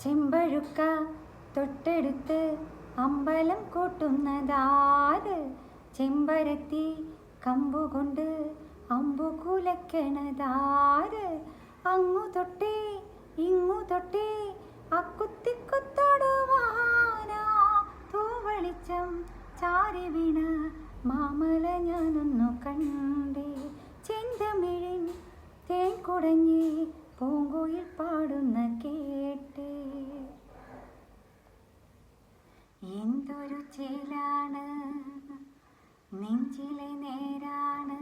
ചെമ്പഴുക്ക തൊട്ടെടുത്ത് അമ്പലം കൂട്ടുന്നതാര്? ചെമ്പരത്തി കമ്പുകൊണ്ട് അമ്പു കുലയ്ക്കണതാര്? അങ്ങു തൊട്ടേ ഇങ്ങു തൊട്ടേ അക്കുത്തിക്കുത്തൊടുവാനാ തൂവെളിച്ചം ചാരി വീണ മാമല ഞാനൊന്നു കണ്ടേ. ചെന്തമിഴിൻ തേൻ കുടഞ്ഞേ പൂങ്കുയിൽ പാടുന്ന കേട്ടേ. എന്തൊരു ചേലാണ് നെഞ്ചിലെ നേരാണ്,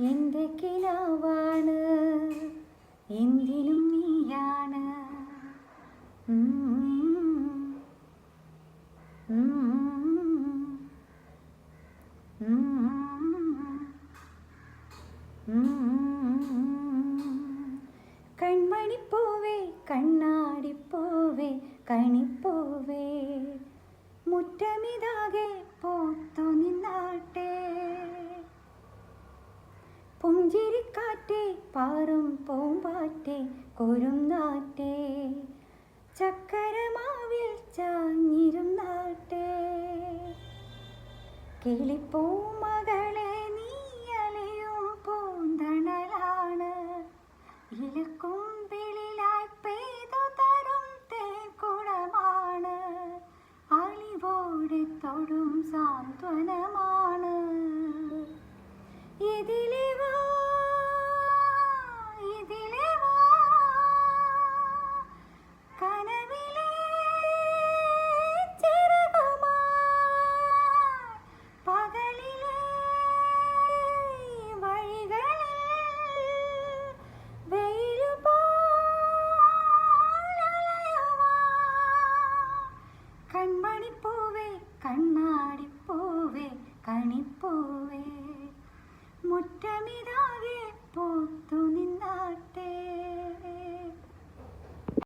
എൻ്റെ കിനാവാണ്, എന്തിനും നീയാണ്. കൺമണിപ്പൂവേ കണ്ണാടിപ്പൂവേ കണിപ്പൂവേ, മുറ്റമിതാകെ പൂത്തു നിന്നാട്ടെ. പുഞ്ചിരിക്കാറ്റേ പാറും പൂമ്പാറ്റേ കുരുന്നാറ്റേ, ചക്കരമാവിൽ ചാഞ്ഞിരുന്നാട്ടെ. കിളിപ്പൂമകളെ നീയലയും പൂന്തണലാണ്, ഇലക്കുമ്പിളിലായി പെയ്തു തരും തേക്കുടമാണ്, അലിവോടെ തൊടും സാന്ത്വനമാണ്. ഇതിലെ വാ ഇതിലെ വാ, കനവിലെ ചിറകുമായി പകലിലെ വഴികളിൽ വെയിലുപോലലയുവാൻ. കൺമണിപ്പൂവേ കണ്ണാടി